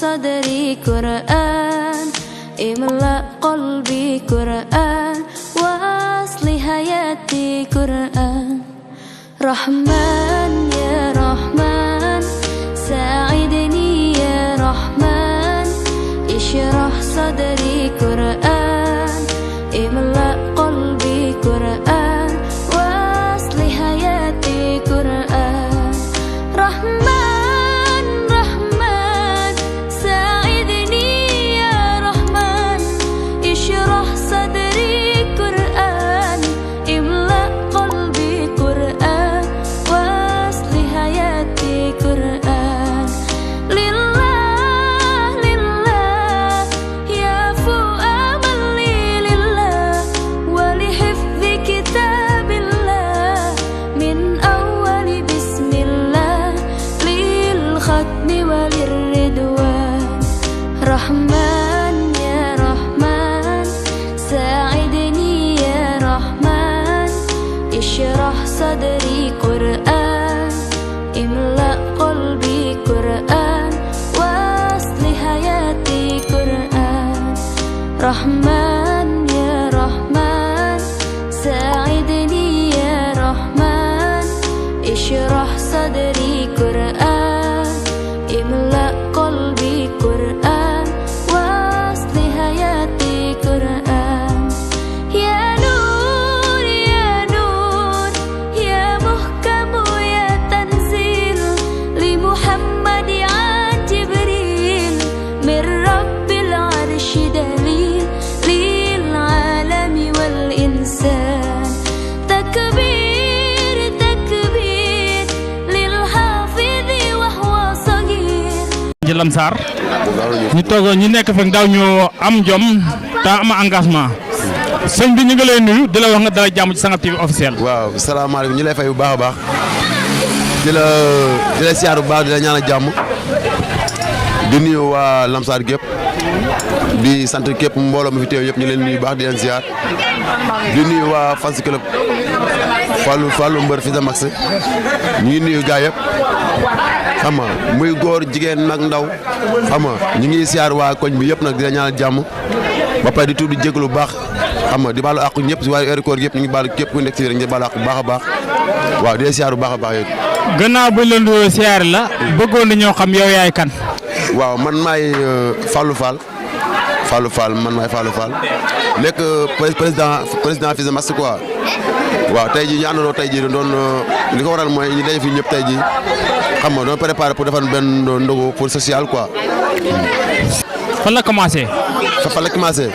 صدري قرآن املأ قلبي قرآن وأصل حياتي قرآن رحمن يا رحمن ساعدني يا رحمن اشرح صدري قرآن املأ قلبي قرآن وأصل حياتي قرآن رحمن رحمن ساعدني يا رحمن اشرح صدري قرآن املأ قلبي قرآن وأصل حياتي قرآن لله لله يعفو أملي لله ولحفظ كتاب الله من أول بسم الله للختم وللردوان رحمن يا رحمن ساعدني يا رحمن اشرح صدري قرآن املأ قلبي قرآن وأصل حياتي قرآن رحمن يا رحمن ساعدني يا رحمن اشرح صدري قرآن املأ قلبي قرآن وأصل حياتي قرآن يا نور يا نور يا محكم يا تنزيل لمحمد عن جبريل من رب العرش دليل للعالم والإنسان تكبير تكبير للحافظ وهو صغير Lam Sarr ñu toog ñu nekk fa ndaw ñu am jom te am engagement sëñ bi ñu ngi lay nuyu di la wax nga dala jàmm ci Sangap TV officiel. waaw salaamaaleykum ñu lay fay bu baax a baax di la siyaar bu baax di la ñaanal jàmm di nuyu waa Lamsar gépp di sant képp mbooloo mi fi teew yëpp ñu leen nuyu baax di leen siyaar di nuyu waa fans club Fallou Mbeur Fils de Max ñu ngi nuyu gaa yëpp xam nga muy góor jigéen nag ndaw xam nga ñu ngi siyaar waa koñ bi yëpp nag di la ñaanal jàmm ba pare di tudd di jégalu bu baax xam nga di baalu àqu ñëpp si waa heure koor yëpp ñu ngi baalu képp ku nekk si rek ñu baalu àqu bu baax a baax waaw di la siyaar bu baax a baax yooyu. gannaaw buñ la nuyoo siyaar la bëggoon nañoo xam yow yaay kan. waaw man maay Fallou Fall man maay Fallou Fall nekk président Fils de Max quoi waaw tey jii ñu àndandoo tey jii doon li ko waral mooy ñu daje fi ñëpp tey jii xam nga doon préparé pour defar benn ndogu pour social quoi. fan la commencé. fan la commencé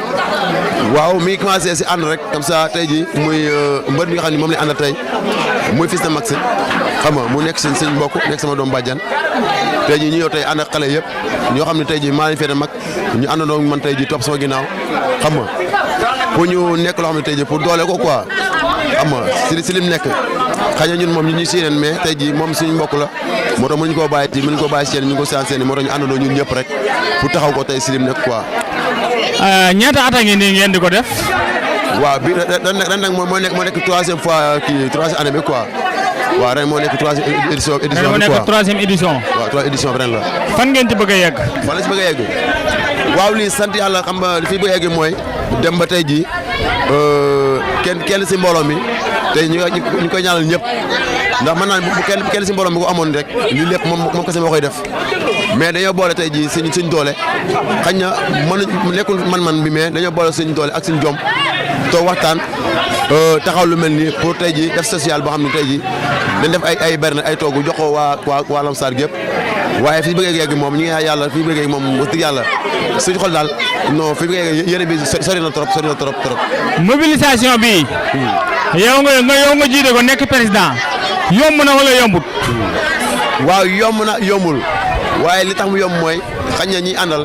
waaw mi ngi commencé si ànd rek comme ça tey jii muy mbër mi nga xam ne moom la àndal tey muy Fils de Max xam nga mu nekk seen mbokk nekk sama doom bàjjan tey jii ñu ñëw tey ànd ak xale yëpp ñoo xam ne tey jii maa leen féete mag ñu àndandoo man tey jii topp sama ginnaaw xam nga pour ñu nekk loo xam ne tey jii pour doole ko quoi xam nga si lim nekk xëy na ñun moom ñu si yeneen mais tey jii moom suñu mbokk la moo tax mënuñu koo bàyyi ci mënuñu koo bàyyi si yeneen ñu ngi ko séen seen moo tax ñu àndandoo ñun ñëpp rek pour taxaw ko tey si lim nekk quoi. ñaata at a ngi nii ngeen di ko def. waaw bi ren nag moo nekk troisième fois troisième année bi quoi waaw ren moo nekk troisième édition bi quoi moo nekk troisième édition. waaw troisième édition bi ren la. fan ngeen ci bëgg a yegg. fan la ci bëgg a yegg waaw lii sant yàlla xam nga li fi bëgg a yegg mooy dem ba tey jii kenn si mbooloo mi tey ñu koy ñaanal ñëpp ndax mën naa ne bu kenn si mbooloo mi ko amoon rek lii lépp moom kese moo koy def mais dañoo boole tey jii suñ doole xañ na nekkul man bi mais dañoo boole suñ doole ak suñ jom toog waxtaan taxaw lu mel nii pour tey jii def social boo xam ne tey jii dañ def ay berne ay toogu jox ko waa Lamsar gépp waaye fi bëgg yegg moom ñu ngi yàlla fi bëgg yegg moom wax dëgg yàlla suñu xol daal non fi bëgg yegg yéene bi sori na trop. mobilisation bi. yow nga jiite ko nekk président yomb na wala yombut. waaw yomb na yombul waaye li tax mu yomb mooy xañ na ñi àndal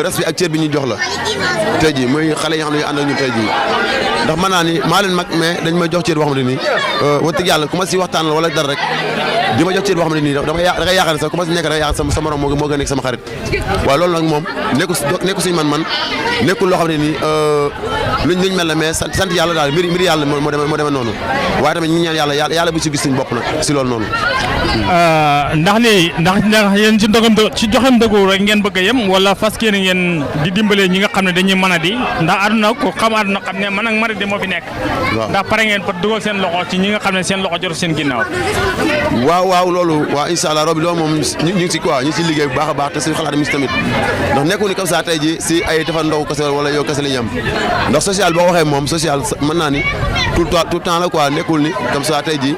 respect ak cër bi ñu jox la tey jii mooy xale yi nga xam ne ñu àndal ñu tey jii ndax mën naa ni maa leen mag mais dañ may jox cër boo xamante ni wax dëgg yàlla ku ma si waxtaan la wala dara rek di ma jox cër boo xam ne nii da ngay yaakaar ne sax ku ma si nekk da ngay yaakaar sa morom moo gën a nekk sama xarit waaw loolu nag moom nekku suñu man nekkul loo xam ne nii luñ mel la mais sant yàlla daal mbir yàlla moo demee noonu waaye tamit ñu ñaan yàlla bu ci gis suñu bopp nag si loolu noonu. ndax yéen ci joxem dëggu rek ngeen bëgg a yem wala fas yéene ngeen di dimbalee ñi nga xam ne dañuy mën a di ndax àdduna ko xam àdduna xam ne mën ak mën a di moo fi nekk. ndax pare ngeen pour dugal seen loxo ci ñi nga xam ne seen loxo jotu seen ginnaaw. waaw loolu waaw incha allah loolu moom ñu ngi si quoi ñu ngi si liggéey bu baax a baax te suñu xalaat mi si tamit ndax nekkul ni comme ça tey ji si ay defar ndaw kese wala yow kese la ñu am ndax social boo waxee moom social mën naa ni tout le temps la quoi nekkul ni comme ça tey ji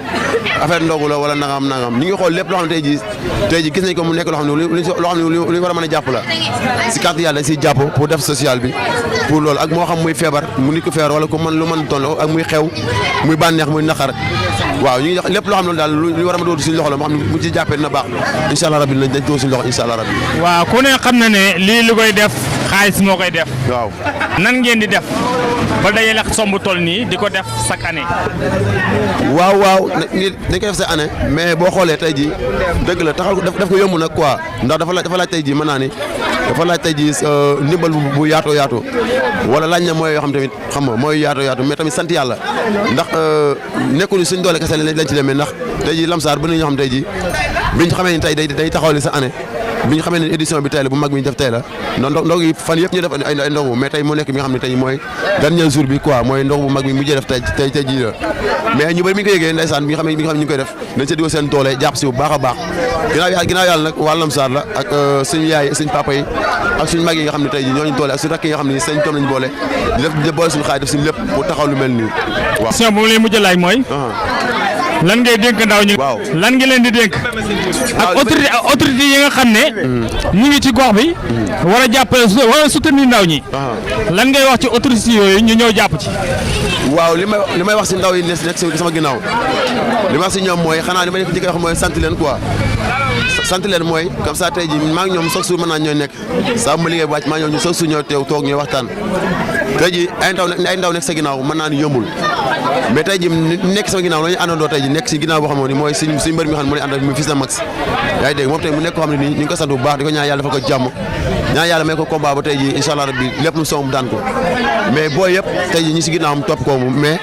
affaire ndogu la wala nangam ñu ngi xool lépp loo xam ne tey ji gis nañ ko mu nekk loo xam ne lu war a mën a jàpp la si carte yàlla dañ siy jàpp pour def social bi pour loolu ak moo xam muy feebar mu nit ko feebar wala ko mën lu mën toll ak muy xew muy bànneex muy naqar waaw ñu ngi lépp loo xam ne daal lu war a ma dóor suñu loxo la moo xam ne bu ci jàppee dina baax incha allah rabbi dañ dóor suñu loxo incha allah rabbi waaw ku ne xam na ne lii lu koy def xaalis moo koy def waaw nan ngeen di def ba dajale somb toll nii di ko def chaque année waaw dañ koy def chaque année mais boo xoolee tey ji dëgg la taxal def ko yomb nag quoi ndax dafa laaj tey ji mën naa ni dafa laaj tey ji ndimbal bu yaatoo wala laaj na mooy yoo xam tamit xam nga mooy yaatoo mais tamit sant yàlla ndax nekkul ni suñ doole kese lañ ci demee ndax tey ji Lamsar ba ñoo xam tey ji biñ xamee ni tey day taxawali sa année bi ñu xamee ne édition bi tey la bu mag bi ñu def tey la ndog yi fan yëpp ñu def ay ndogu mais tey mu nekk bi nga xam ne tey mooy dernier jour bi quoi mooy ndogu bu mag bi mujjee def tey jii la mais ñu bëri mi ngi ko yëgee ndeysaan bi nga xam ne ñu ngi koy def dañ see digo seen doole jàpp si bu baax a baax ginnaaw yàlla nag waa Lamsar la ak suñu yaay suñu papa yi ak suñu mag yi nga xam ne tey jii ñooñu doole ak suñu rakk yi nga xam ne seen toom lañu boole di boole suñu xaay def suñu lépp pour taxaw lu mel nii waaw question bu ma lay mujj laaj mooy lan ngay dénk ndaw ñi. waaw lan ngi leen di dénk. ak autorité yi nga xam ne. ñu ngi ci gox bi. war a jàppale wala soutenir ndaw ñi. lan ngay wax ci autorité yooyu ñu ñëw jàpp ci. waaw li may wax si ndaw yi nekk sama ginnaaw li may wax si ñoom mooy xanaa li may njëkk a wax mooy sant leen quoi. sant leen mooy comme ça tey jii maa ngi ñoom chaque jour mën naa ñooy nekk saa ma liggéey bu wàcc maa ngi ñoom ñu chaque jour ñoo teew toog ñooy waxtaan tey jii ay ndaw nekk sa ginnaaw mën naa ni yombul mais tey jii nekk sama ginnaaw la ñu àndandoo tey jii nekk si ginnaaw boo xam ne mooy suñu mbër mi nga xam ne moo leen àndal muy Fils de Max yaa ngi dégg moom tey mu nekk koo xam ne nii ñu ngi ko sant bu baax di ko ñaan yàlla dafa ko jàmm ñaan yàlla may ko combat ba tey jii incha allah rabbi lépp lu soom daan ko mais booy yëpp tey jii ñi si ginnaawam topp ko mais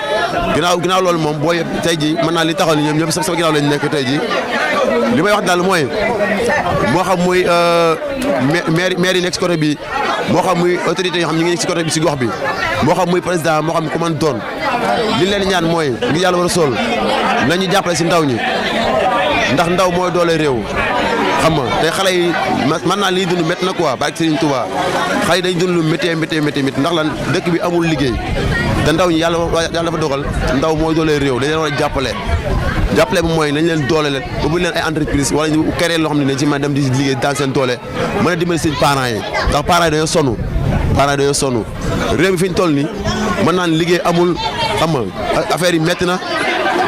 ginnaaw loolu moom booy yëpp tey jii mën naa li taxal ñoom ñëpp sama ginnaaw lañu nekk tey jii li may wax daal mooy moo xam muy maire yi nekk si côté bi moo xam muy autorité yoo xam ñu ngi nekk si côté bi si gox bi moo xam muy président moo xam ku mën doon li leen ñaan mooy ngir yàlla war a sol nañu jàppale si ndaw ñi ndax ndaw mooy doole réew xam nga te xale yi man naa liy dund métti na quoi barke Serigne Touba xale yi dañ dund lu métti ndax lan dëkk bi amul liggéey te ndaw ñi yàlla dafa dogal ndaw mooy doole réew dañ leen war a jàppale bu mooy nañ leen doole leen ba bu leen ay entreprise wala ñu créé loo xam ne dañ ci mën a dem di liggéey dans seen doole mën a dimbali seen parents yi ndax parents yi dañoo sonn réew mi fi ñu toll nii mën naan liggéey amul xam nga affaire yi métti na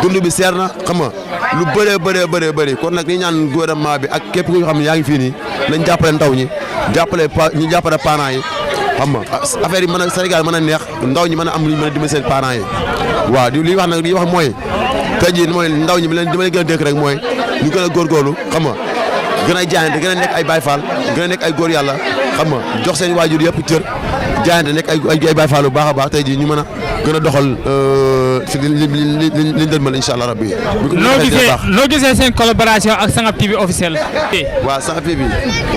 dund bi seer na xam nga lu bëree kon nag ñu ñaan gouvernement bi ak képp ku xam ne yaa ngi fii nii nañ jàppale ndaw ñi jàppale parents yi xam nga affaire yi mën a Sénégal mën a neex ndaw ñi mën a am lu ñu mën a dimbali seen parents yi waaw li wax nag li wax mooy tey jii mooy ndaw ñi dama leen gën a dénk rek mooy ñu gën a góorgóorlu xam nga gën a jaayante gën a nekk ay Baay Faal gën a nekk ay góor yàlla xam nga jox seen waajur yëpp cër jaayante nekk ay Baay Faal bu baax a baax tey jii ñu mën a gën a doxal si liñ dënmal incha allah rabbi. noo gisee seen collaboration ak Sangap TV officiel. waaw Sangap TV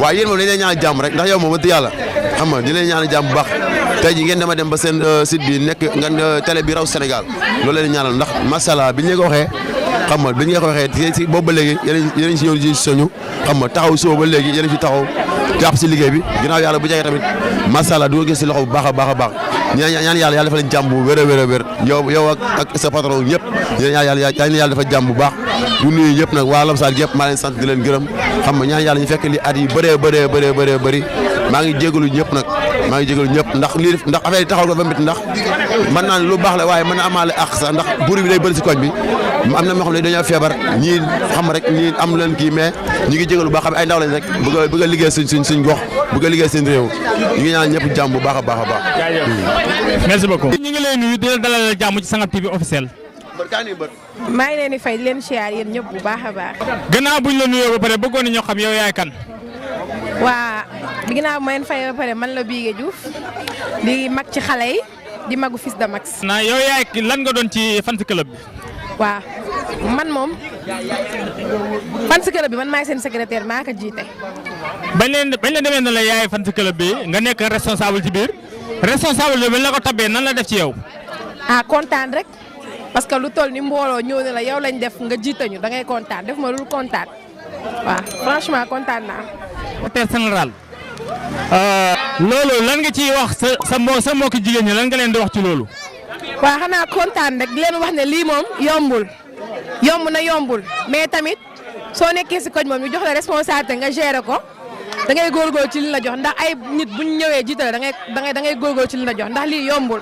waaw yéen moom dañ leen ñaanal jàmm rek ndax yow moom wax dëgg yàlla xam nga di leen ñaanal jàmm bu baax tey jii ngeen dama dem ba seen site bi nekk nga télé bi raw Sénégal loolu leen ñaanal ndax masala bi ñu ko waxee xam nga bi ñu ko waxee si boobu ba léegi yéen si ñëw si soñu xam nga taxaw suba ba léegi yéen si taxaw jàpp si liggéey bi ginnaaw yàlla bu jegee tamit masala du ko gis si loxo bu baax a baax ñaan yàlla dafa leen jàmm bu wér a wér yow ak sa patron ñëpp ñaan yàlla dafa jàmm bu baax du nuyu ñëpp nag waa Lamsar yëpp maa leen sant di leen gërëm xam nga ñaan yàlla ñu fekk li at yi bëree bëri maa ngi jégalu ñëpp ndax affaire yi taxaw ko ba mbit ndax mën naa ne lu baax la waaye mën na amaale ak sax ndax buri bi day bëri si koñ bi am na ñoo xam ne dañoo feebar ñii xam rek ñii am leen kii mais ñu ngi jégalu baax xam ay ndaw lañ rek bëgg a liggéey suñ gox bëgg a liggéey seen réew ñu ngi ñaan ñëpp jàmm bu baax a baax. merci beaucoup. ñu ngi lay nuyu di la dalal jàmm ci Sangap TV officiel. bët kaa nii bët. maa ngi leen di fay di leen siyaar yéen ñëpp bu baax a baax. gannaaw buñ la nuyoo ba pare bëggoon nañoo xam yow yaay kan. waa ginnaaw ma leen fay ba pare man la Biége Diouf di mag ci xale yi di magu Fils de Max. naa yow yaay lan nga doon ci fans club bi. waaw man moom fans club bi man maay seen secrétaire maa ko jiite. bañ leen demee na la yaay fans club bi nga nekk responsable ci biir responsable bi bañ la ko tabbee nan la def ci yow. kontaan rek parce que lu toll ni mbooloo ñëw ne la yow lañ def nga jiite ñu da ngay kontaan def ma lu kontaan waaw franchement kontaan naa. secrétaire général loolu lan nga ciy wax sa mbokki jigéen ñi lan nga leen di wax ci loolu. waaw xanaa kontaan rek di leen wax ne lii moom yombul mais tamit soo nekkee si koñ moom ñu jox la responsabilité nga gérer ko da ngay góorgóorlu ci li la jox ndax ay nit bu ñu ñëwee jiite la da ngay góorgóorlu ci li la jox ndax lii yombul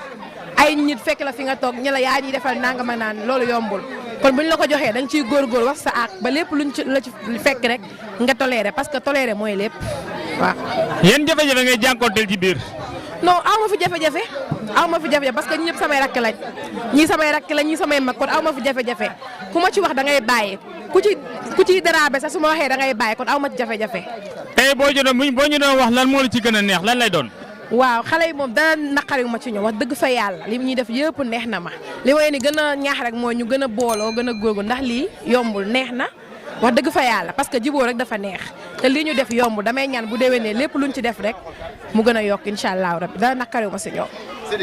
ay nit fekk la fi nga toog ñu la yaa ñuy defal nanga ma naan loolu yombul kon bu ñu la ko joxee da nga ciy góorgóorlu wax sa àq ba lépp luñ ci la ci fekk rek nga toléré parce que toléré mooy lépp waaw. yéen jafe-jafe ngay jànkoonteel ci biir. non aw ma fi jafe-jafe parce que ñëpp samay rakk lañ ñii samay rakk lañ ñii samay mag kon aw ma fi jafe-jafe ku ma ci wax da ngay bàyyi ku ciy dérabé sax su ma waxee da ngay bàyyi kon aw ma ci jafe-jafe. tey boo ñu doon wax lan moo la ci gën a neex lan lay doon. waaw xale yi moom dara naqari ma ci ñoom wax dëgg fa yàlla li ñuy def yëpp neex na ma li may ni gën a ñaax rek mooy ñu gën a booloo gën a góorgóorlu ndax lii yombul neex na wax dëgg fa yàlla parce que jiboo rek dafa neex te lii ñu def yombul damay ñaan bu déwénee lépp luñ ci def rek mu gën a yokk incha allah rabbi dara naqari ma si ñoom.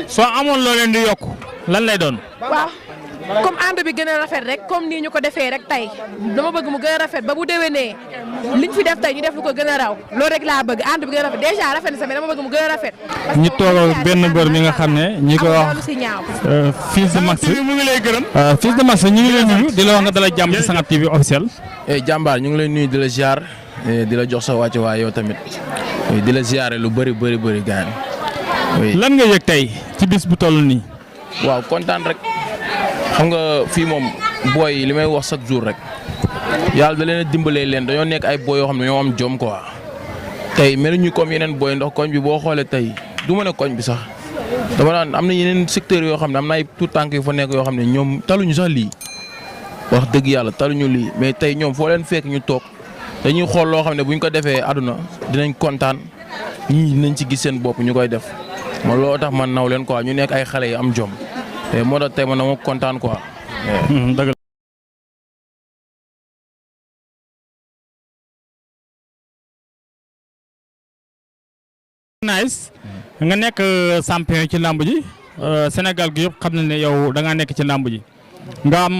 soo amoon loo leen di yokk lan lay doon. waaw comme ànd bi gën a rafet rek comme nii ñu ko defee rek tey dama bëgg mu gën a rafet ba bu déwénee liñ fi def tey ñu def lu ko gën a raw loolu rek laa bëgg ànd bi gën a rafet déjà rafet na sama dama bëgg mu gën a rafet. ñu toog benn mbër mi nga xam ne ñi ko wax Fils de Max mu ngi lay gërëm. Fils de Max ñu ngi lay nuyu di la wax nga dalay jàmm ci Sangat TV officiel. jàmbaar ñu ngi lay nuyu di la ziar di la jox sa wàccuwaay yow tamit di la ziare lu bëri gaan lan nga yëg tey ci bis bu toll nii. waaw kontaan rek xam nga fii moom booy li may wax chaque jour rek yàlla da leen a dimbalee leen dañoo nekk ay booy yoo xam ne ñoo am jom quoi tey meluñu comme yeneen booy ndax koñ bi boo xoolee tey du ma ne koñ bi sax dama naan am na yeneen secteurs yoo xam ne am na ay tout tànk yu fa nekk yoo xam ne ñoom taluñu sax lii wax dëgg yàlla taluñu lii mais tey ñoom foo leen fekk ñu toog dañuy xool loo xam ne buñ ko defee àdduna dinañ kontaan ñii dinañ ci gis seen bopp ñu koy def man looloo tax man naw leen quoi ñu nekk ay xale yi am jom te moo tax tey man dama kontaan quoi. dëgg nice nga nekk champion ci làmb ji Sénégal gi yëpp xam na ne yow da ngaa nekk ci làmb ji nga am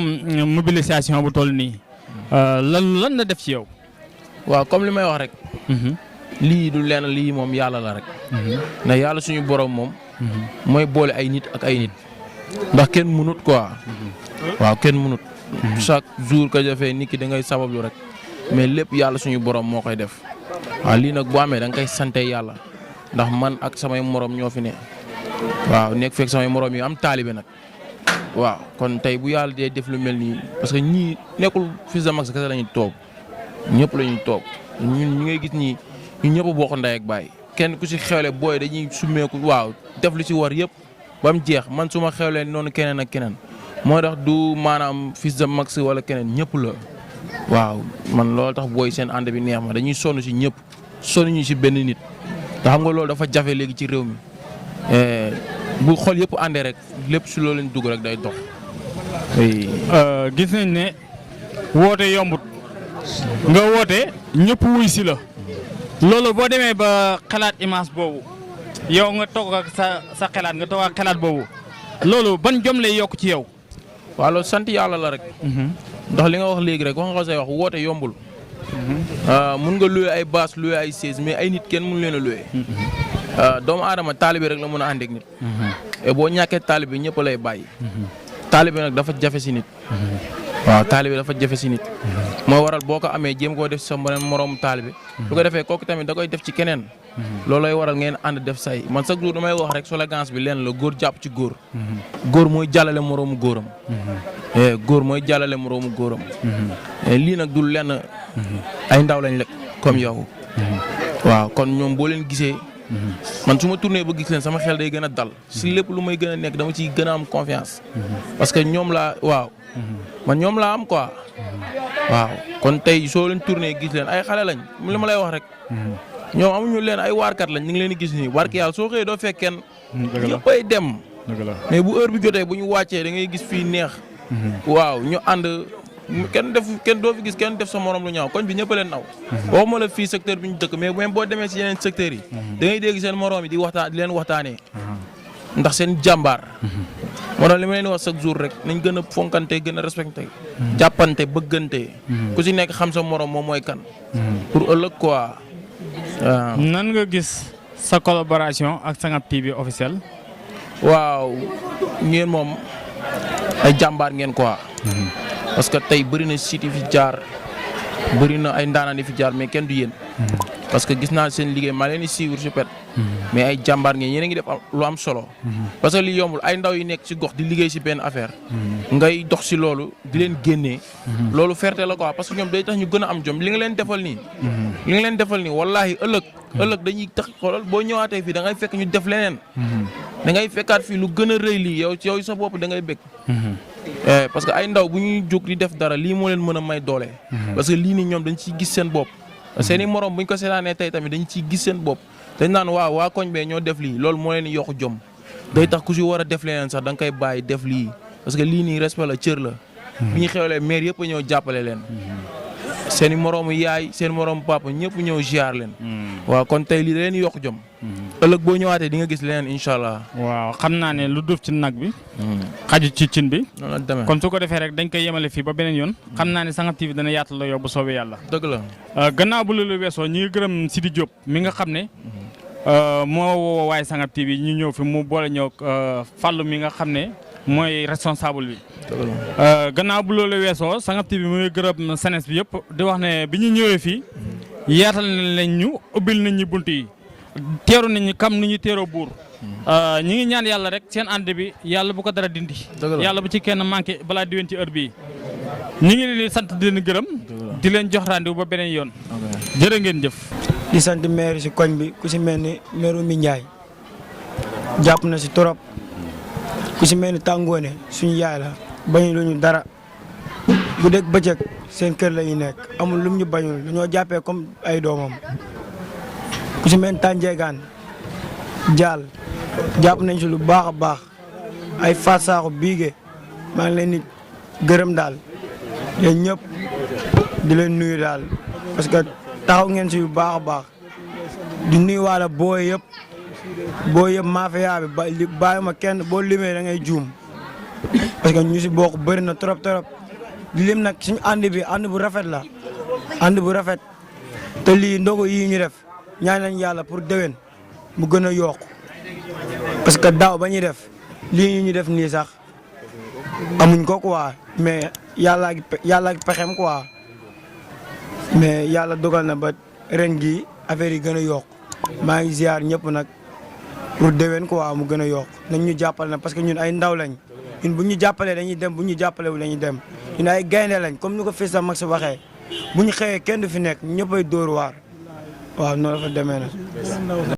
mobilisation bu toll nii lan la def ci yow. waaw comme li may wax rek. lii du lenn lii moom yàlla la rek. ndax yàlla suñu borom moom. mooy boole ay nit ak ay nit. ndax kenn mënut quoi. waaw kenn mënut. chaque jour que jafee nit ki da ngay sabablu rek mais lépp yàlla suñu borom moo koy def waaw lii nag boo amee da nga koy sante yàlla ndax man ak samay morom ñoo fi ne waaw nekk fekk samay morom yi am taalibe nag waaw kon tey bu yàlla dee def lu mel nii parce que ñii nekkul Fils de Max kese la ñuy toog ñëpp la ñuy toog ñun ñi ngay gis ñii ñu ñëpp bokk ndey ak baay kenn ku si xewle booy dañuy summeeku waaw def lu si war yëpp ba mu jeex man su ma xewlee noonu keneen ak keneen moo tax du maanaam Fils de Max wala keneen ñëpp la waaw man loolu tax booy seen ànd bi neex ma dañuy sonn si ñëpp sonn ñu si benn nit te xam nga loolu dafa jafe léegi ci réew mi bu xol yëpp àndee rek lépp si loolu lañ dugg rek day dox. gis nañ ne woote yombut nga woote ñëpp wuy si la loolu boo demee ba xalaat image boobu yow nga toog ak sa xalaat nga toog ak xalaat boobu loolu ban jom lay yokk ci yow. waaw loolu sant yàlla la rek. ndax li nga wax léegi rek wax nga ko say wax woote yombul. mun nga loué ay bâche loué ay chaise mais ay nit kenn mun leen a loué. doomu aadama taalibe rek la mën a ànd ak nit. et boo ñàkkee taalibe ñëpp lay bàyyi. taalibe nag dafa jafe si nit. waaw taalibe dafa jafe si nit. moo waral boo ko amee jéem koo def sa moroomu taalibe. bu ko defee kooku tamit da koy def ci keneen. loolooy waral ngeen ànd def say man chaque jour damay wax rek sologance bi leen la góor jàpp ci góor. góor mooy jàllale moroomu góoram. góor mooy jàllale moroomu góoram. lii nag du lenn ay ndaw lañ lekk comme yow. waaw kon ñoom boo leen gisee man su ma tourné ba gis leen sama xel day gën a dal si lépp lu may gën a nekk dama ciy gën a am confiance parce que ñoom laa waaw man ñoom laa am quoi waaw kon tey soo leen tourné gis leen ay xale lañ li ma lay wax rek ñoom amuñu leen ay waarkat lañ ñu ngi leen di gis nii barki yàlla soo xëyee doo fekk kenn ñëppay dem mais bu heure bi jotee bu ñu wàccee da ngay gis fii neex waaw ñu ànd kenn doo fi gis kenn def sa morom lu ñaaw koñ bi ñëpp leen naw waxuma la fii secteur bi ñu dëkk mais même boo demee si yeneen secteurs yi da ngay dégg seen morom yi di leen waxtaanee ndax seen jàmbaar moo tax li ma leen wax chaque jour rek nañ gën a fonkante gën a respecté jàppante bëggante ku si nekk xam sa morom moom mooy kan pour ëllëg quoi waaw. nan nga gis sa collaboration ak Sangap TV officiel. waaw ngeen moom ay jàmbaar ngeen quoi. parce que tey bëri na site yi fi jaar bëri na ay ndaanaan yi fi jaar mais kenn du yéen. parce que gis naa seen liggéey maa leen di suivre su pet mais ay jàmbaar ngeen yéen a ngi def lu am solo. parce que li yombul ay ndaw yi nekk ci gox di liggéey ci benn affaire. ngay dox ci loolu di leen génnee. loolu fierté la quoi parce que ñoom day tax ñu gën a am jom li nga leen defal nii. li nga leen defal nii wallaahi ëllëg dañuy tax xoolal boo ñëwaatee fii da ngay fekk ñu def leneen. da ngay fekkaat fii lu gën a rëy lii yow sa bopp da ngay bëgg. parce que ay ndaw bu ñuy jóg di def dara lii moo leen mën a may doole. parce que lii nii ñoom dañ ciy gis seen bopp. seen i morom bu ñu ko seetaanee tey tamit dañ ciy gis seen bopp dañ naan waaw waa koñ bee ñoo def lii loolu moo leen yokk jom day tax ku si war a def leneen sax da nga koy bàyyi def lii parce que lii nii respect la cër la. bi ñu xewlee maire yëpp a ñëw jàppale leen. seen i moroomu yaay seen moroomu papa ñëpp ñëw ziar leen. waaw kon tey lii da leen yokk jom. ëllëg boo ñëwaatee di nga gis leneen incha allah. waaw xam naa ne lu duuf ci nag bi. xaju ci cin bi. noonu la demee kon su ko defee rek dañ koy yemale fii ba beneen yoon. xam naa ne Sangap TV dana yaatal la yow bu soobee yàlla. dëgg la. gannaaw bu loolu weesoo ñi ngi gërëm Sidi Diop mi nga xam ne. moo woo waaye Sangap TV ñu ñëw fi mu boole ñëw Fallou mi nga xam ne mooy responsable bi. gannaaw bu loolu weesoo Sangap TV mu ngi gërëm senes bi yëpp di wax ne bi ñu ñëwee fii yaatal nañ ñu ubbil nañ ñu bunt yi teeru nañ ñu kam ni ñu teeroo buur. ñi ngi ñaan yàlla rek seen ànd bi yàlla bu ko dara dindi. yàlla bu ci kenn manqué balaa diwén ci heure bii. ñi ngi leen di sant di leen gërëm. di leen jox rendez-vous ba beneen yoon. jërë ngeen jëf. di sant maire si koñ bi ku si mel ni maire Oumy Ndiaye jàpp na si torop ku si mel ni Tàngoone suñu yaay la bañu lu ñu dara bu dégg bëccëg seen kër la ñu nekk amul lum ñu bañul dañoo jàppee comme ay doomam ku si mel ni Tànjeegaan Jaal jàpp nañ si lu baax a baax ay Faat Saaxu Biige maa ngi leen di gërëm daal yéen ñëpp di leen nuyu daal parce que taxaw ngeen si yu baax a baax di nuyu waala booy yëpp mafia bi bàyyi ma kenn boo limee da ngay juum parce que ñu si bokk bëri na trop di lim nag suñu ànd bi ànd bu rafet la ànd bu rafet te lii ndogu yii ñu def ñaan nañ yàlla pour déwén mu gën a yokku parce que daaw ba ñuy def lii ñu def nii sax amuñ ko quoi mais yàlla ak pexem quoi mais yàlla dogal na ba ren gi affaire yi gën a yokk maa ngi ziar ñëpp nag pour déwén quoi mu gën a yokk nañ ñu jàppale na parce que ñun ay ndaw lañ ñun bu ñu jàppalee dañuy dem bu ñu jàppale wu dañuy dem ñun ay gaynde lañ comme ni ko fii sa mag si waxee bu ñu xëyee kenn du fi nekk ñëppay dóor waar waaw noonu la fa demee na